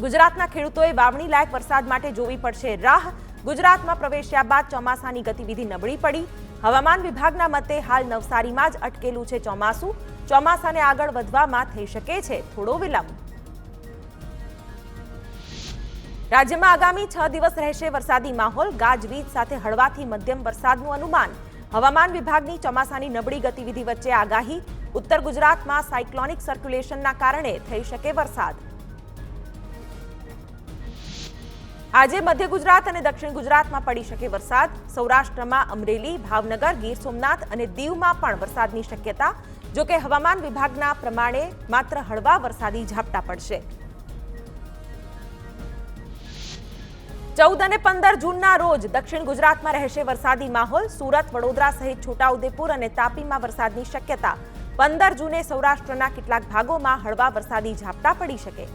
ગુજરાતના ખેડૂતોએ વાવણી લાયક વરસાદ માટે જોવી પડશે રાહ। ગુજરાતમાં પ્રવેશ્યા બાદ ચોમાસાની ગતિવિધિ નબળી પડી। હવામાન વિભાગના મતે હાલ નવસારીમાં જ અટકેલું છે ચોમાસું। ચોમાસાને આગળ વધવામાં થઈ શકે છે થોડો વિલંબ। રાજ્યમાં આગામી 6 દિવસ રહેશે વરસાદી માહોલ। ગાજવીજ સાથે હળવાથી મધ્યમ વરસાદનું અનુમાન। હવામાન વિભાગની ચોમાસાની નબળી ગતિવિધિ વચ્ચે આગાહી। ઉત્તર ગુજરાતમાં સાયક્લોનિક સર્ક્યુલેશનના કારણે થઈ શકે વરસાદ। આજે મધ્ય ગુજરાત અને દક્ષિણ ગુજરાતમાં પડી શકે વરસાદ। સૌરાષ્ટ્રમાં અમરેલી, ભાવનગર, ગીર સોમનાથ અને દીવમાં પણ વરસાદની શક્યતા। જો કે હવામાન વિભાગના પ્રમાણે માત્ર હળવા વરસાદી ઝાપટા પડશે। 14 અને 15 જૂનના રોજ દક્ષિણ ગુજરાતમાં રહેશે વરસાદી માહોલ। સુરત, વડોદરા સહિત છોટાઉદેપુર અને તાપીમાં વરસાદની શક્યતા। 15 જૂને સૌરાષ્ટ્રના કેટલાક ભાગોમાં હળવા વરસાદી ઝાપટા પડી શકે।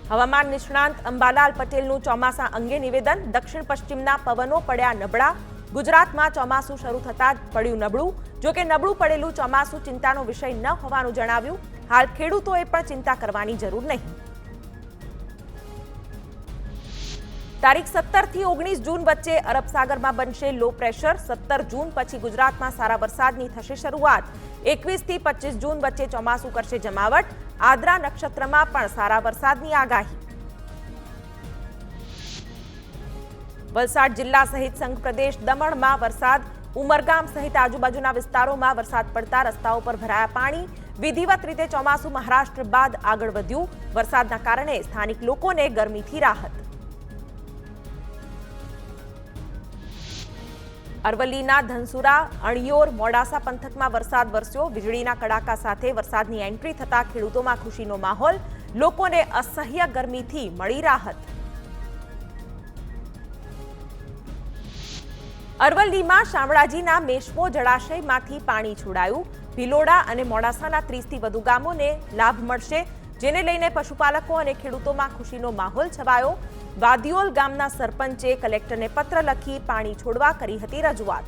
હવામાન નિષ્ણાંત અંબાલાલ પટેલનું ચોમાસા અંગે નિવેદન। દક્ષિણ પશ્ચિમના પવનો પડ્યા નબળા। ગુજરાતમાં ચોમાસું શરૂ થતાં જ પડ્યું નબળું। જો કે નબળું પડેલું ચોમાસું ચિંતાનો વિષય ન હોવાનું જણાવ્યું। હાલ ખેડૂતોએ પણ ચિંતા કરવાની જરૂર નહીં। તારીખ 17 થી 19 જૂન વચ્ચે અરબ સાગરમાં બનશે લો પ્રેશર। 17 જૂન પછી ગુજરાતમાં સારા વરસાદની થશે શરૂઆત। 21 થી 25 જૂન વચ્ચે ચોમાસું કરશે જમાવટ। આદ્રા નક્ષત્રમાં પણ સારા વરસાદની આગાહી। વલસાડ જિલ્લા સહિત સંઘ પ્રદેશ દમણમાં વરસાદ। ઉમરગામ સહિત આજુબાજુના વિસ્તારોમાં વરસાદ પડતા રસ્તાઓ પર ભરાયા પાણી। વિધિવત રીતે ચોમાસું મહારાષ્ટ્ર બાદ આગળ વધ્યું। વરસાદના કારણે સ્થાનિક લોકોને ગરમીથી રાહત। અરવલ્લીના ધનસુરા, અણિયોર, મોડાસા પંથકમાં વરસાદ વરસ્યો। વીજળીના કડાકા સાથે વરસાદની એન્ટ્રી થતા ખેડૂતોમાં ખુશીનો માહોલ। લોકોને અસહ્ય ગરમીથી મળી રાહત। અરવલ્લીમાં શામળાજીના મેશ્વો જળાશયમાંથી પાણી છોડાયું। ભિલોડા અને મોડાસાના 30 થી વધુ ગામોને લાભ મળશે, જેને લઈને પશુપાલકો અને ખેડૂતોમાં ખુશીનો માહોલ છવાયો। વાદિયોલ ગામના સરપંચે કલેક્ટરને પત્ર લખી પાણી છોડવા કરી હતી રજૂઆત।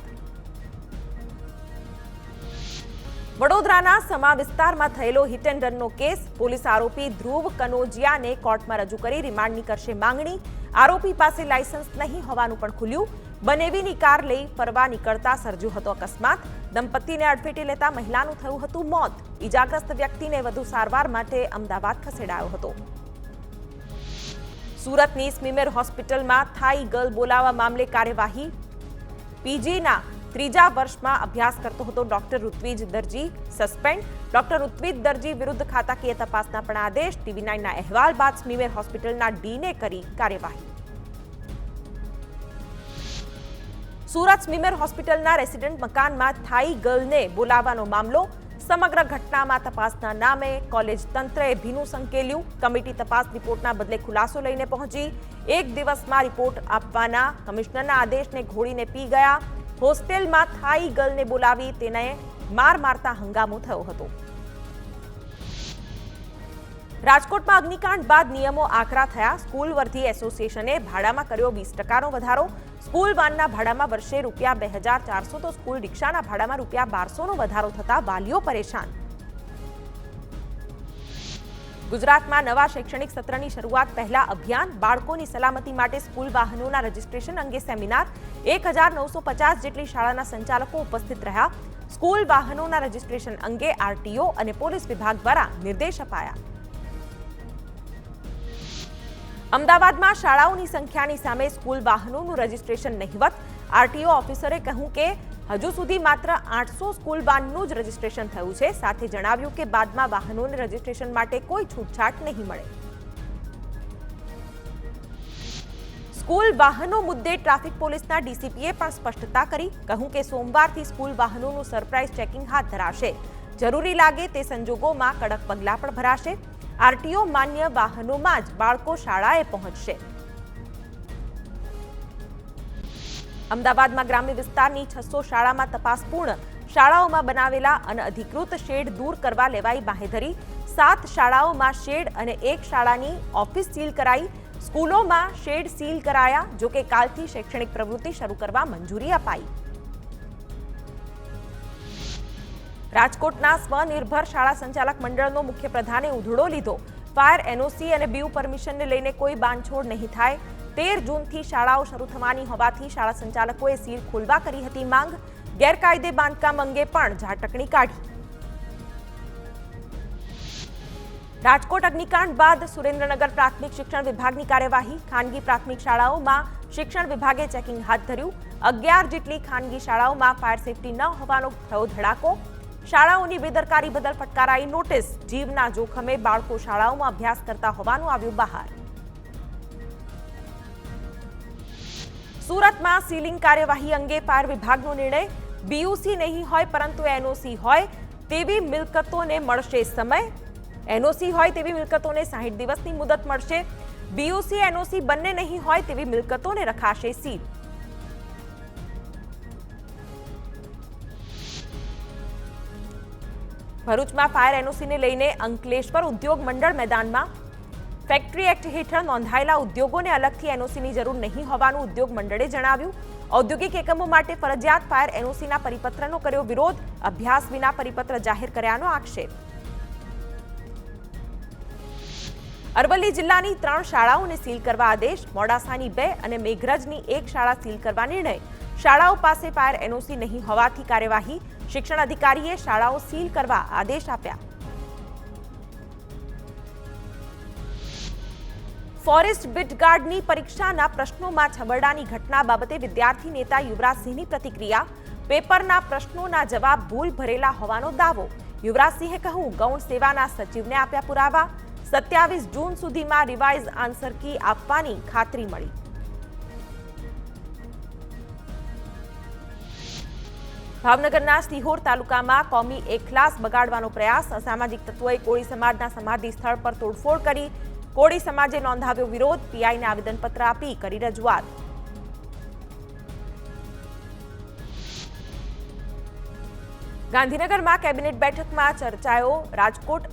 વડોદરાના સમા વિસ્તારમાં થયેલો હિટ એન્ડ રનનો કેસ। પોલીસ આરોપી ધ્રુવ કનોજિયાને કોર્ટમાં રજૂ કરી રિમાન્ડની કરશે માંગણી। આરોપી પાસે લાયસન્સ નહીં હોવાનું પણ ખુલ્યું। બનેવીની કાર લઈ ફરવા નીકળતા સર્જ્યો હતો અકસ્માત। દંપતીને અડફેટે લેતા મહિલાનું થયું હતું મોત। ઈજાગ્રસ્ત વ્યક્તિને વધુ સારવાર માટે અમદાવાદ ખસેડાયો હતો। સુરતની સ્મીમેર હોસ્પિટલમાં થાઈ ગર્લ બોલાવવા મામલે કાર્યવાહી। પીજીના 3જા વર્ષમાં અભ્યાસ કરતો હતો ડોક્ટર ઋત્વિજ દરજી સસ્પેન્ડ। ડોક્ટર ઋત્વિજ દરજી વિરુદ્ધ ખાતાકીય તપાસના પણ આદેશ। TV9ના અહેવાલ બાદ સ્મીમેર હોસ્પિટલના ડીને કરી કાર્યવાહી। સુરત સ્મીમેર હોસ્પિટલના રેસિડેન્ટ મકાનમાં થાઈ ગર્લને બોલાવવાનો મામલો। સમગ્ર ઘટનામાં તપાસના નામે કોલેજ તંત્રએ ભીનું સંકેલ્યું। કમિટી તપાસ રિપોર્ટના બદલે ખુલાસો લઈને પહોંચી। 1 દિવસમાં રિપોર્ટ આપવાના કમિશનરના આદેશને ઘોડીને પી ગયા। હોસ્ટેલમાં થાઈ ગર્લને બોલાવી તેને માર મારતા હંગામો થયો હતો। રાજકોટમાં અગ્નિકાંડ બાદ નિયમો આકરા થયા। સ્કૂલ વર્ધી એસોસિએશને ભાડામાં કર્યો 20%નો વધારો। સ્કૂલ વાનના ભાડામાં વર્ષે ₹2400 તો સ્કૂલ રિક્ષાના ભાડામાં ₹1200નો વધારો થતા વાલીઓ પરેશાન। ગુજરાતમાં નવા શૈક્ષણિક સત્રની શરૂઆત પહેલા અભિયાન। બાળકોની સલામતી માટે સ્કૂલ વાહનોના રજીસ્ટ્રેશન અંગે સેમિનાર। 1950 જેટલી શાળાના સંચાલકો ઉપસ્થિત રહ્યા। સ્કૂલ વાહનોના રજીસ્ટ્રેશન અંગે આરટીઓ અને પોલીસ વિભાગ દ્વારા નિર્દેશ અપાયા। અમદાવાદમાં શાળાઓની સંખ્યાની સામે સ્કૂલ વાહનોનું રજીસ્ટ્રેશન નહિવત। આરટીઓ ઓફિસરે કહ્યું કે હજુ સુધી માત્ર 800 સ્કૂલ વાનનું જ રજીસ્ટ્રેશન થયું છે। સાથે જણાવ્યું કે બાદમાં વાહનોને રજીસ્ટ્રેશન માટે કોઈ છૂટછાટ નહીં મળે। સ્કૂલ વાહનો મુદ્દે ટ્રાફિક પોલીસના ડીસીપીએ પણ સ્પષ્ટતા કરી। કહ્યું કે સોમવારથી સ્કૂલ વાહનોનું સરપ્રાઇઝ ચેકિંગ હાથ ધરાશે। જરૂરી લાગે તે સંજોગોમાં કડક પગલાં પણ ભરાશે। આરટીઓ માન્ય વાહનોમાં જ બાળકો શાળાએ પહોંચશે। અમદાવાદમાં ગ્રામ્ય વિસ્તારની 600 શાળામાં તપાસ પૂર્ણ। શાળાઓમાં બનાવેલા અનઅધિકૃત શેડ દૂર કરવા લેવાઈ બાહેધરી। 7 શાળાઓમાં શેડ અને 1 શાળાની ઓફિસ સીલ કરાઈ। સ્કૂલોમાં શેડ સીલ કરાયા। જો કે કાલથી શૈક્ષણિક પ્રવૃત્તિ શરૂ કરવા મંજૂરી અપાઈ। રાજકોટના સ્વનિર્ભર શાળા સંચાલક મંડળનો મુખ્ય પ્રધાને ઉધડો લીધો. ફાયર એનઓસી અને બીયુ પરમિશનને લઈને કોઈ બાંધછોડ નહીં થાય. 13 જૂનથી શાળાઓ શરૂ થવાની હોવાથી શાળા સંચાલકોએ સીલ ખોલવા કરી હતી માંગ. ગેરકાયદે બાંધકામ અંગે પણ ઝાટકણી કાઢી. રાજકોટ અગ્નિકાંડ બાદ સુરેન્દ્રનગર પ્રાથમિક શિક્ષણ વિભાગની કાર્યવાહી. ખાનગી પ્રાથમિક શાળાઓમાં શિક્ષણ વિભાગે ચેકિંગ હાથ ધર્યું. 11 જેટલી ખાનગી શાળાઓમાં ફાયર સેફટી ન હોવાનો થયો ધડાકો. શાળાઓની બેદરકારી બદલ ફટકારાઈ નોટિસ. જીવના જોખમે બાળકો શાળાઓમાં અભ્યાસ કરતા હોવાનું આવ્યું બહાર. સુરતમાં સીલિંગ કાર્યવાહી અંગે ફાયર વિભાગનો નિર્ણય. બીયુસી નહીં હોય પરંતુ એનઓસી હોય તેવી મિલકતોને મળશે સમય. એનઓસી હોય તેવી મિલકતોને 60 દિવસની મુદત મળશે. બીયુસી એનઓસી બંને નહીં હોય તેવી મિલકતોને રખાશે સીલ. ભરૂચમાં ફાયર એનઓસીને લઈને અંકલેશ્વર ઉદ્યોગ મંડળ મેદાનમાં. ફેક્ટરી એક્ટ હેઠળ નોંધાયેલા ઉદ્યોગોને અલગથી એનઓસીની જરૂર નહીં હોવાનું ઉદ્યોગ મંડળે જણાવ્યું. ઔદ્યોગિક એકમો માટે ફરજિયાત ફાયર એનઓસીના પરિપત્રનો કર્યો વિરોધ. અભ્યાસ વિના પરિપત્ર જાહેર કર્યાનો આક્ષેપ. અરવલ્લી જિલ્લાની 3 શાળાઓને સીલ કરવા આદેશ. મોડાસાની 2 અને મેઘરજની 1 શાળા સીલ કરવા નિર્ણય. શાળાઓ પાસે ફાયર એનઓસી નહીં હોવાથી કાર્યવાહી. શિક્ષણ અધિકારીએ શાળાઓ સીલ કરવા આદેશ આપ્યા. ફોરેસ્ટ બીટગાર્ડની પરીક્ષાના પ્રશ્નોમાં છબરડાની ઘટના બાબતે વિદ્યાર્થી નેતા યુવરાજસિંહની પ્રતિક્રિયા. પેપરના પ્રશ્નોના જવાબ ભૂલ ભરેલા હોવાનો દાવો. યુવરાજસિંહે કહ્યું, ગૌણ સેવાના સચિવને આપ્યા પુરાવા. 27 જૂન સુધીમાં રિવાઇઝ આન્સર કી આપવાની ખાતરી મળી. ભાવનગરના સિહોર તાલુકામાં કોમી એકલાસ બગાડવાનો પ્રયાસ. અસામાજિક તત્વોએ કોળી સમાજના સમાધિ સ્થળ પર તોડફોડ કરી. કોળી સમાજે નોંધાવ્યો વિરોધ. પીઆઈને આવેદનપત્ર આપી કરી રજૂઆત. ગાંધીનગરમાં કેબિનેટ બેઠકમાં ચર્ચાયો રાજકોટ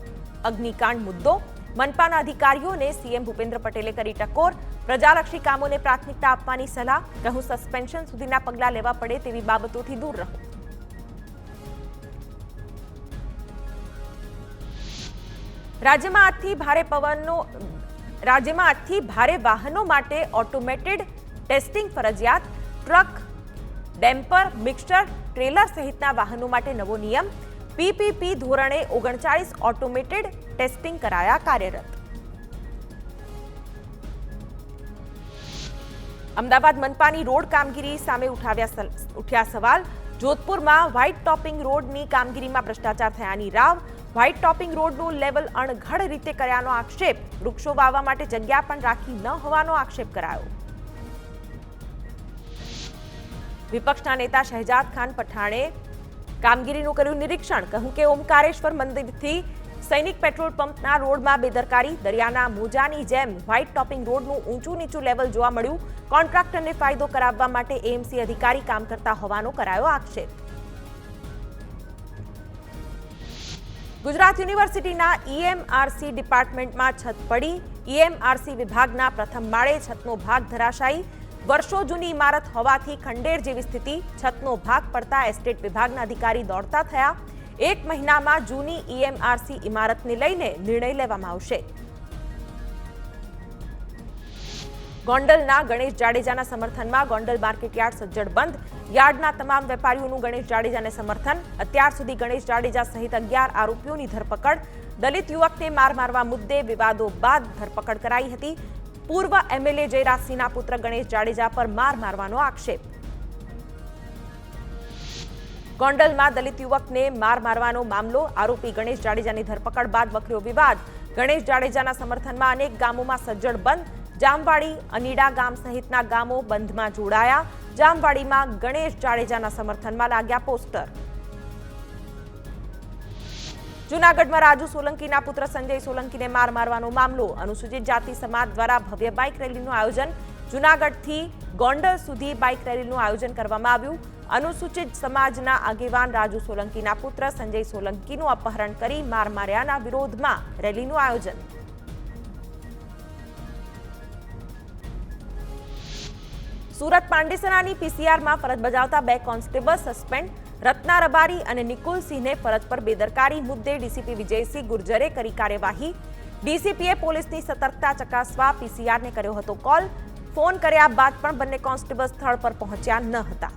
અગ્નિકાંડ મુદ્દો. મનપાના અધિકારીઓને સીએમ ભૂપેન્દ્ર પટેલે કરી ટકોર. પ્રજાલક્ષી કામોને પ્રાથમિકતા આપવાની સલાહ. કહ્યું, સસ્પેન્શન સુધીના પગલાં લેવા પડે તેવી બાબતોથી દૂર રહો. રાજ્યમાં આજથી ભારે વાહનો માટે ઓટોમેટેડ ટેસ્ટિંગ ફરજિયાત. ટ્રક, ડેમ્પર, મિક્સર, ટ્રેલર સહિતના વાહનો માટે નવો નિયમ. પીપીપી ધોરણે 39 ઓટોમેટેડ ટેસ્ટિંગ કરાયા કાર્યરત. અમદાવાદ મનપાની રોડ કામગીરી સામે ઉઠ્યા સવાલ. જોધપુરમાં વ્હાઇટ ટોપિંગ રોડની કામગીરીમાં ભ્રષ્ટાચાર થયાની રાવ. વ્હાઇટ ટોપિંગ રોડનું લેવલ અણઘડ રીતે કર્યાનો આક્ષેપ. વૃક્ષો વાવવા માટે જગ્યા પણ રાખી ન હોવાનો આક્ષેપ કરાયો. વિપક્ષના નેતા શહેજાદ ખાન પઠાણે કામગીરીનું કર્યું નિરીક્ષણ. કહ્યું કે ઓમકારેશ્વર મંદિરથી સૈનિક પેટ્રોલ પંપના રોડમાં બેદરકારી. દરિયાના મોજાની જેમ વ્હાઇટ ટોપિંગ રોડનું ઊંચું નીચું લેવલ જોવા મળ્યું. કોન્ટ્રાક્ટરને ફાયદો કરાવવા માટે એએમસી અધિકારી કામ કરતા હોવાનો કરાયો આક્ષેપ. ગુજરાત યુનિવર્સિટીના ઈએમઆરસી ડિપાર્ટમેન્ટમાં છત પડી. ઈએમઆરસી વિભાગના પ્રથમ માળે છતનો ભાગ ધરાશાયી. વર્ષો જૂની ઇમારત હોવાથી ખંડેર જેવી સ્થિતિ. છતનો ભાગ પડતા એસ્ટેટ વિભાગના અધિકારી દોડતા થયા. 1 મહિનામાં જૂની ઈએમઆરસી ઇમારતને લઈને નિર્ણય લેવામાં આવશે. ગોંડલના ગણેશ જાડેજાના સમર્થનમાં ગોંડલ માર્કેટયાર્ડ સજ્જડ બંધ. યાર્ડના તમામ વેપારીઓનું ગણેશ જાડેજાને સમર્થન. અત્યાર સુધી ગણેશ જાડેજા સહિત 11 આરોપીઓની ધરપકડ. દલિત યુવકને મારવા મુદ્દે વિવાદો બાદ ધરપકડ કરાઈ હતી. પૂર્વ એમએલએ જયરાજસિંહના પુત્ર ગણેશ જાડેજા પર મારવાનો આક્ષેપ. ગોંડલમાં દલિત યુવકને મારવાનો મામલો. આરોપી ગણેશ જાડેજાની ધરપકડ બાદ વકર્યો વિવાદ. ગણેશ જાડેજાના સમર્થનમાં અનેક ગામોમાં સજ્જડ બંધ. જામવાડી, અનીડા ગામ સહિતના ગામો બંધમાં જોડાયા. જામવાડીમાં ગણેશ જાડેજાના સમર્થનમાં લાગ્યા પોસ્ટર. જૂનાગઢમાં રાજુ સોલંકીના પુત્ર સંજય સોલંકીને મારવાનો મામલો. અનુસૂચિત જાતિ સમાજ દ્વારા ભવ્ય બાઇક રેલીનું આયોજન. જૂનાગઢથી ગોંડલ સુધી બાઇક રેલીનું આયોજન કરવામાં આવ્યું. અનુસૂચિત સમાજના આગેવાન રાજુ સોલંકીના પુત્ર સંજય સોલંકીનું અપહરણ કરી માર્યાના વિરોધમાં રેલીનું આયોજન. સુરત પાંડેસરાની પીસીઆરમાં ફરજ બજાવતા 2 કોન્સ્ટેબલ સસ્પેન્ડ. રત્ના રબારી અને નિકુલ સિંહને ફરજ પર બેદરકારી મુદ્દે ડીસીપી વિજયસિંહ ગુર્જરે કરી કાર્યવાહી. ડીસીપીએ પોલીસની સતર્કતા ચકાસવા પીસીઆરને કર્યો હતો કોલ. ફોન કર્યા બાદ પણ બંને કોન્સ્ટેબલ સ્થળ પર પહોંચ્યા ન હતા.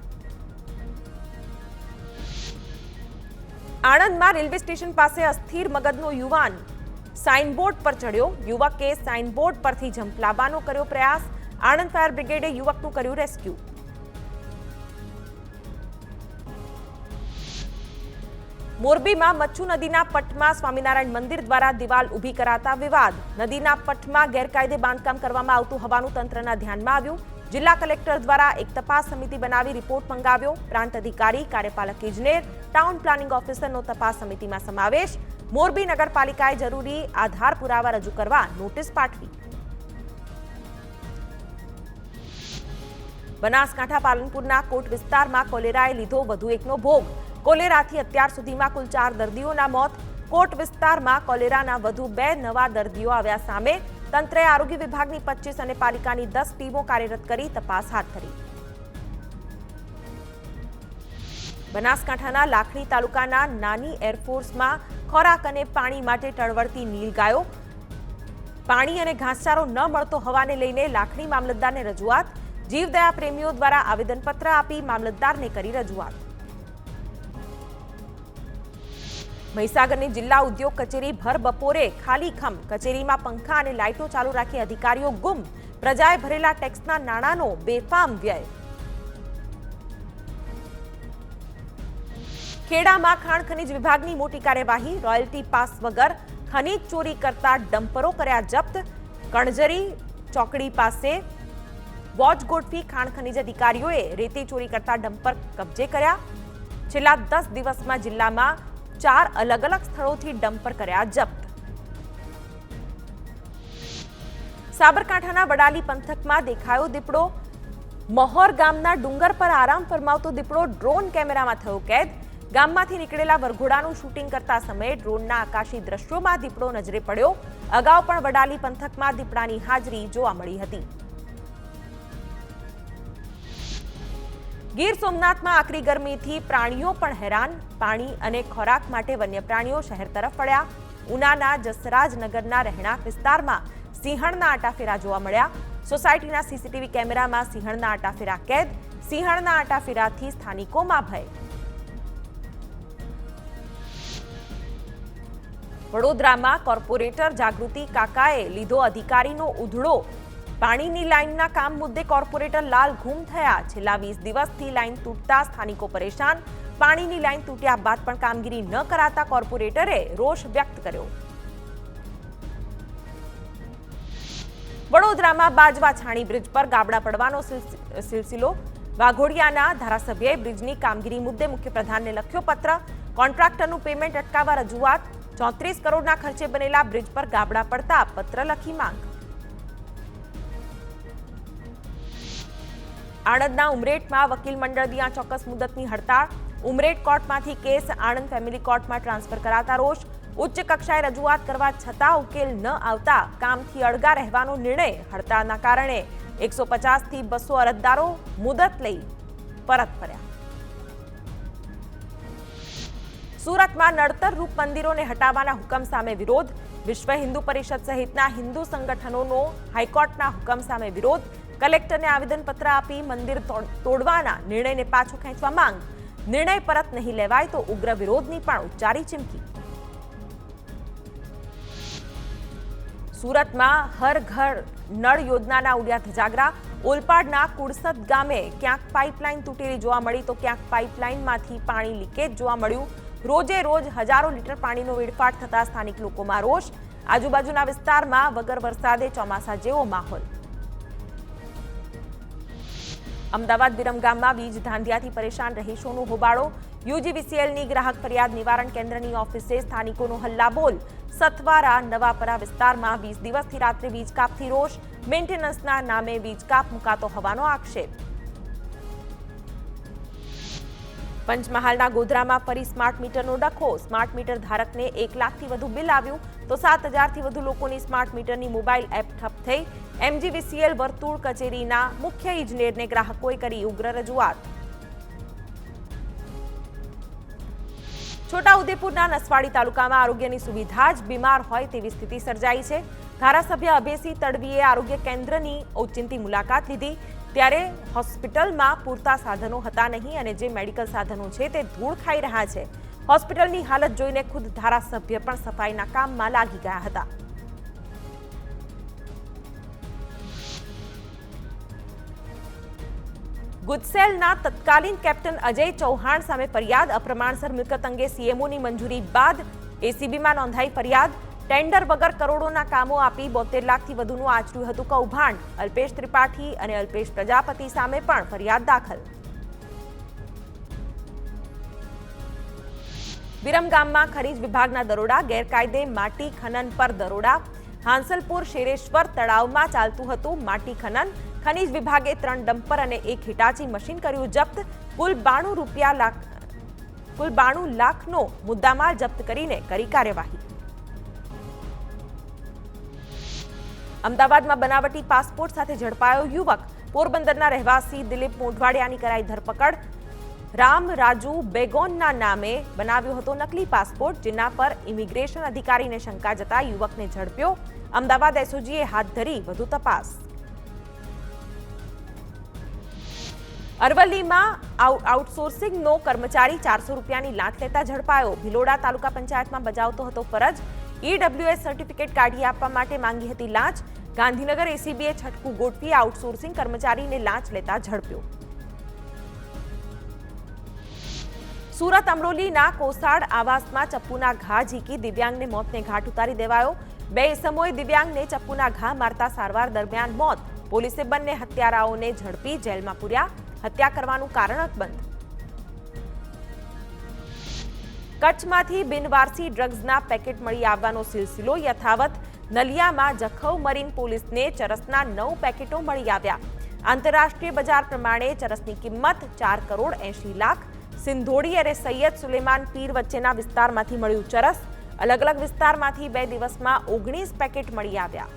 આણંદમાં રેલવે સ્ટેશન પાસે અસ્થિર મગજનો યુવાન સાઇનબોર્ડ પર ચડ્યો. યુવકે સાઇનબોર્ડ પરથી ઝંપલાવવાનો કર્યો પ્રયાસ. આણંદ ફાયર બ્રિગેડે યુવકનું કર્યું રેસ્ક્યુ. મોરબીમાં મચ્છુ નદીના પટમાં સ્વામિનારાયણ મંદિર દ્વારા દિવાલ ઊભી કરાતા વિવાદ. નદીના પટમાં ગેરકાયદે બાંધકામ કરવામાં આવતું હોવાનું તંત્રના ધ્યાનમાં આવ્યું. જિલ્લા કલેક્ટર દ્વારા એક તપાસ સમિતિ બનાવી રિપોર્ટ મંગાવ્યો. પ્રાંત અધિકારી, કાર્યપાલક ઇજનેર, ટાઉન પ્લાનિંગ ઓફિસરનો તપાસ સમિતિમાં સમાવેશ. મોરબી નગરપાલિકાએ જરૂરી આધાર પુરાવા રજૂ કરવા નોટિસ પાઠવી. બનાસકાંઠા પાલનપુરના કોટ વિસ્તારમાં કોલેરાએ લીધો વધુ એકનો ભોગ. કોલેરાથી અત્યાર સુધીમાં કુલ 4 દર્દીઓના મોત. કોટ વિસ્તારમાં કોલેરાના વધુ 2 નવા દર્દીઓ આવ્યા સામે. તંત્રે આરોગ્ય વિભાગની 25 અને પાલિકાની 10 ટીમો કાર્યરત કરી તપાસ હાથ ધરી. બનાસકાંઠાના લાખણી તાલુકાના નાની એરફોર્સમાં ખોરાક અને પાણી માટે ટળવળતી નીલગાયો. પાણી અને ઘાસચારો ન મળતો હોવાને લઈને લાખણી મામલતદારને રજૂઆત. જીવદયા પ્રેમીઓ દ્વારા આવેદનપત્ર આપી મામલતદારને કરી રજૂઆત. મહીસાગરની જિલ્લા ઉદ્યોગ કચેરી ભર બપોરે ખાલીખમ. કચેરીમાં પંખા અને લાઇટો ચાલુ રાખી અધિકારીઓ ગુમ. પ્રજાએ ભરેલા ટેક્સના નાણાંનો બેફામ વ્યય. ખેડામાં ખાણ ખનીજ વિભાગની મોટી કાર્યવાહી. રોયલ્ટી પાસ વગર ખનીજ ચોરી કરતા ડમ્પરો કર્યા જપ્ત. કણજરી ચોકડી પાસે વોચ ગોઠવી ખાણ ખનીજ અધિકારીઓએ રેતી ચોરી કરતા ડમ્પર કબજે કર્યા. છેલ્લા 10 દિવસમાં જિલ્લામાં 4 અલગ અલગ સ્થળોથી ડમ્પર કર્યા જપ્ત. સાબરકાંઠાના વડાલી પંથકમાં દેખાયો દીપડો. મહોર ગામના ડુંગર પર આરામ ફરમાવતો દીપડો ડ્રોન કેમેરામાં થયો કેદ. ગામમાંથી નીકળેલા વરઘોડાનું શૂટિંગ કરતા સમયે ડ્રોનના આકાશી દ્રશ્યોમાં દીપડો નજરે પડ્યો. અગાઉ પણ વડાલી પંથકમાં દીપડાની હાજરી જોવા મળી હતી. ગીર સોમનાથમાં આકરી ગરમીથી પ્રાણીઓ પણ હેરાન. પાણી અને ખોરાક માટે વન્ય પ્રાણીઓ શહેર તરફ વળ્યા. ઉનાના જસરાજનગરના રહેણાંક વિસ્તારમાં સિંહણના આટાફેરા જોવા મળ્યા. સોસાયટીના સીસીટીવી કેમેરામાં સિંહણના આટાફેરા કેદ. સિંહણના આટાફેરાથી સ્થાનિકોમાં ભય. વડોદરામાં કોર્પોરેટર જાગૃતિ કાકાએ લીધો અધિકારીનો ઉધડો. પાણીની લાઇનના કામ મુદ્દે કોર્પોરેટર લાલ ગુમ થયા. છેલ્લા 20 દિવસથી લાઇન તૂટતા સ્થાનિકો પરેશાન. પાણીની લાઇન તૂટ્યા બાદ પણ કામગીરી ન કરાતા કોર્પોરેટરે રોષ વ્યક્ત કર્યો. વડોદરામાં બાજવા છાણી બ્રિજ પર ગાબડા પડવાનો સિલસિલો. વાઘોડિયાના ધારાસભ્યએ બ્રિજની કામગીરી મુદ્દે મુખ્યપ્રધાનને લખ્યો પત્ર. કોન્ટ્રાક્ટરનું પેમેન્ટ અટકાવવા રજૂઆત. 34 કરોડના ખર્ચે બનેલા બ્રિજ પર ગાબડા પડતા પત્ર લખી માંગ. આણંદના ઉમરેઠમાં વકીલ મંડળની ચોક્કસ મુદતની હડતાળ. ઉમરેઠ કોર્ટમાંથી કેસ આણંદ ફેમિલી કોર્ટમાં ટ્રાન્સફર કરાતા રોષ. ઉચ્ચ કક્ષાએ રજૂઆત કરવા છતાં ઉકેલ ન આવતા કામથી અળગા રહેવાનો નિર્ણય. હડતાળના કારણે 150 થી 200 અરજદારો મુદત લઈ પરત ફર્યા. સુરતમાં નડતર રૂપ મંદિરોને હટાવવાના હુકમ સામે વિરોધ. વિશ્વ હિન્દુ પરિષદ સહિતના હિન્દુ સંગઠનોનો હાઈકોર્ટના હુકમ સામે વિરોધ. કલેક્ટરને આવેદનપત્ર આપી મંદિર તોડવાના નિર્ણયને પાછો ખેંચવા માંગ. નિર્ણય પરત નહીં લેવાય તો ઉગ્ર વિરોધની પણ ઉચ્ચારી ચીમકી. સુરતમાં હર ઘર નળ યોજનાના ઉડ્યા ધજાગરા. ઓલપાડના કુડસદ ગામે ક્યાંક પાઇપલાઇન તૂટેલી જોવા મળી તો ક્યાંક પાઇપલાઇનમાંથી પાણી લીકેજ જોવા મળ્યું. રોજે રોજ હજારો લીટર પાણીનો વેડફાટ થતા સ્થાનિક લોકોમાં રોષ. આજુબાજુના વિસ્તારમાં વગર વરસાદે ચોમાસા જેવો માહોલ. અમદાવાદ વિરમગામમાં વીજ ધાંધિયાથી પરેશાન રહીશોનો હોબાળો. યુજીવીસીએલની ગ્રાહક ફરિયાદ નિવારણ કેન્દ્રની ઓફિસે સ્થાનિકોનો હલ્લાબોલ. સતવારા નવાપરા વિસ્તારમાં 20 દિવસથી રાત્રે વીજ કાપથી રોષ. મેન્ટેનન્સના નામે વીજ કાપ મુકાતો હોવાનો આક્ષેપ. પંચમહાલના ગોધરામાં ફરી સ્માર્ટ મીટરનો ડખો. સ્માર્ટ મીટર ધારકને 1 લાખથી વધુ બિલ આવ્યું તો 7,000થી વધુ લોકોની સ્માર્ટ મીટરની મોબાઈલ એપ ઠપ થઈ. એમજીવીસીએલ વર્તુળ કચેરીના મુખ્ય ઇજનેરને ગ્રાહકોએ કરી ઉગ્ર રજૂઆત. છોટાઉદેપુરના નસવાડી તાલુકામાં આરોગ્યની સુવિધા જ બીમાર હોય તેવી સ્થિતિ સર્જાઈ છે. ધારાસભ્ય અભયસિંહ તડવીએ આરોગ્ય કેન્દ્રની ઓચિંતી મુલાકાત લીધી ત્યારે હોસ્પિટલમાં પૂરતા સાધનો હતા નહીં અને જે મેડિકલ સાધનો છે તે ધૂળ ખાઈ રહ્યા છે. હોસ્પિટલની હાલત જોઈને ખુદ ધારાસભ્ય પણ સફાઈના કામમાં લાગી ગયા હતા. ગુજસેલના તત્કાલીન કેપ્ટન અજય ચૌહાણ સામે ફરિયાદ. અપ્રમાણસર મિલકત અંગે સીએમઓની મંજૂરી બાદ એસીબીમાં નોંધાઈ ફરિયાદ. ટેન્ડર વગર કરોડોના કામો આપી 72 લાખથી વધુનું આચર્યું હતું કૌભાંડ. અલ્પેશ ત્રિપાઠી અને અલ્પેશ પ્રજાપતિ સામે પણ ફરિયાદ દાખલ. વિરમગામમાં ખનીજ વિભાગના દરોડા. ગેરકાયદે માટી ખનન પર દરોડા. હાંસલપુર શેરેશ્વર તળાવમાં ચાલતું હતું માટી ખનન. ખનીજ વિભાગે 3 ડમ્પર અને 1 હિટાચી મશીન કર્યું જપ્ત. કુલ 92 લાખનો મુદ્દામાલ જપ્ત કરીને કરી કાર્યવાહી. અમદાવાદમાં બનાવટી પાસપોર્ટ સાથે ઝડપાયો યુવક. પોરબંદરના રહેવાસી દિલીપ મોઢવાડિયાની કરાઈ ધરપકડ. રામ રાજુ બેગોનના નામે બનાવ્યો હતો નકલી પાસપોર્ટ, જેના પર ઇમિગ્રેશન અધિકારીને શંકા જતા યુવકને ઝડપ્યો. અમદાવાદ એસઓજીએ હાથ ધરી વધુ તપાસ. અરવલ્લીમાં આઉટસોર્સિંગનો કર્મચારી 400 રૂપિયાની લાંચ લેતા ઝડપાયો. ભિલોડા તાલુકા પંચાયતમાં બજાવતો હતો ફરજ. ઈડબ્લ્યુએસ સર્ટિફિકેટ કાઢી આપવા માટે માંગી હતી લાંચ. ગાંધીનગર એસીબીએ છટકું ગોઠવી આઉટસોર્સિંગ કર્મચારીને લાંચ લેતા ઝડપ્યો. સુરત અમરોલીના કોસાડ આવાસમાં ચપ્પુના ઘા ઝીકી દિવ્યાંગને મોતને ઘાટ ઉતારી દેવાયો. 2 ઇસમોએ દિવ્યાંગને ચપ્પુના ઘા મારતા સારવાર દરમિયાન મોત. પોલીસે બંને હત્યારાઓને ઝડપી જેલમાં પૂર્યા. હત્યા કરવાનું કારણ અકબંધ. કચ્છમાંથી બિનવારસી ડ્રગ્સના પેકેટ મળી આવવાનો સિલસિલો યથાવત. નલિયામાં જખૌ મરીન પોલીસને ચરસના 9 પેકેટો મળી આવ્યા. આંતરરાષ્ટ્રીય બજાર પ્રમાણે ચરસની કિંમત 4 કરોડ 80 લાખ. સિંધોડી અને સૈયદ સુલેમાન પીર વચ્ચેના વિસ્તારમાંથી મળ્યું ચરસ. અલગ અલગ વિસ્તારમાંથી 2 દિવસમાં 19 પેકેટ મળી આવ્યા.